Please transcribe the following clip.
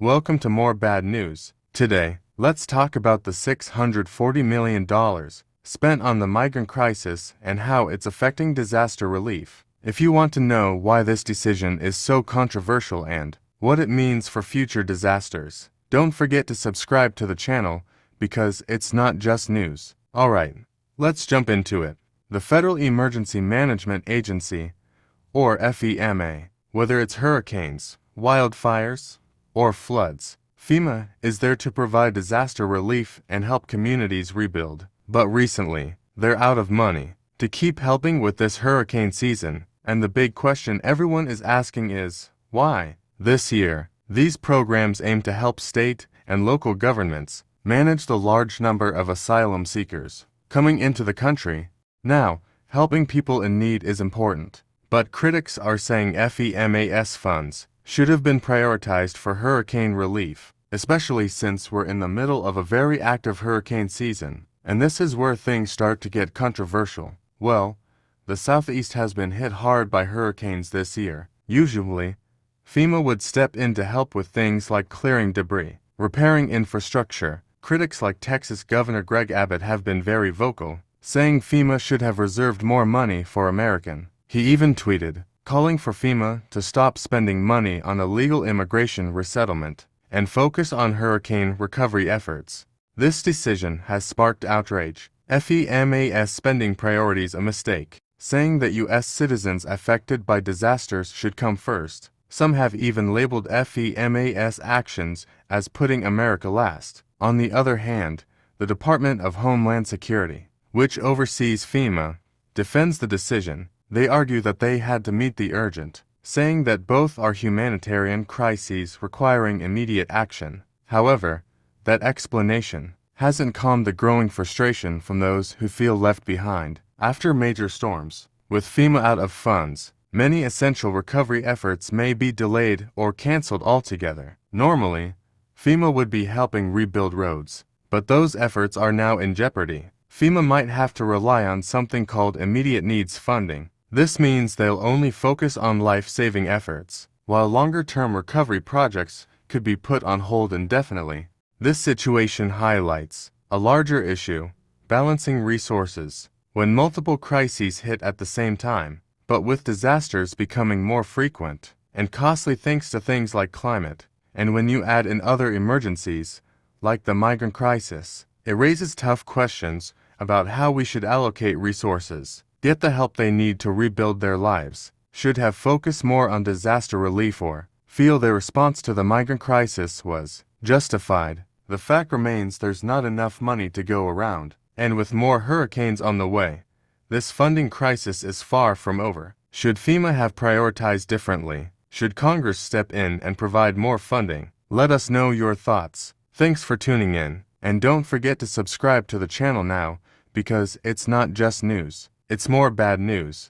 Welcome to more bad news. Today, let's talk about the $640 million spent on the migrant crisis and how it's affecting disaster relief. If you want to know why this decision is so controversial and what it means for future disasters, don't forget to subscribe to the channel because it's not just news. Alright, let's jump into it. The Federal Emergency Management Agency, or FEMA, whether it's hurricanes, wildfires, or floods, FEMA is there to provide disaster relief and help communities rebuild. But recently, they're out of money to keep helping with this hurricane season, and the big question everyone is asking is, why? This year, these programs aim to help state and local governments manage the large number of asylum seekers coming into the country. Now, helping people in need is important, but critics are saying FEMA's funds should have been prioritized for hurricane relief, especially since we're in the middle of a very active hurricane season. And this is where things start to get controversial. Well, the Southeast has been hit hard by hurricanes this year. Usually, FEMA would step in to help with things like clearing debris, repairing infrastructure. Critics like Texas Governor Greg Abbott have been very vocal, saying FEMA should have reserved more money for American. He even tweeted, calling for FEMA to stop spending money on illegal immigration resettlement and focus on hurricane recovery efforts. This decision has sparked outrage. FEMA's spending priorities a mistake, saying that U.S. citizens affected by disasters should come first. Some have even labeled FEMA's actions as putting America last. On the other hand, the Department of Homeland Security, which oversees FEMA, defends the decision. They argue that they had to meet the urgent, saying that both are humanitarian crises requiring immediate action. However, that explanation hasn't calmed the growing frustration from those who feel left behind. After major storms, with FEMA out of funds, many essential recovery efforts may be delayed or canceled altogether. Normally, FEMA would be helping rebuild roads, but those efforts are now in jeopardy. FEMA might have to rely on something called immediate needs funding. This means they'll only focus on life-saving efforts, while longer-term recovery projects could be put on hold indefinitely. This situation highlights a larger issue, balancing resources, when multiple crises hit at the same time, but with disasters becoming more frequent and costly thanks to things like climate. And when you add in other emergencies, like the migrant crisis, it raises tough questions about how we should allocate resources, get the help they need to rebuild their lives, should have focused more on disaster relief, or feel their response to the migrant crisis was justified. The fact remains there's not enough money to go around, and with more hurricanes on the way, this funding crisis is far from over. Should FEMA have prioritized differently? Should Congress step in and provide more funding? Let us know your thoughts. Thanks for tuning in, and don't forget to subscribe to the channel now, because it's not just news, it's more bad news.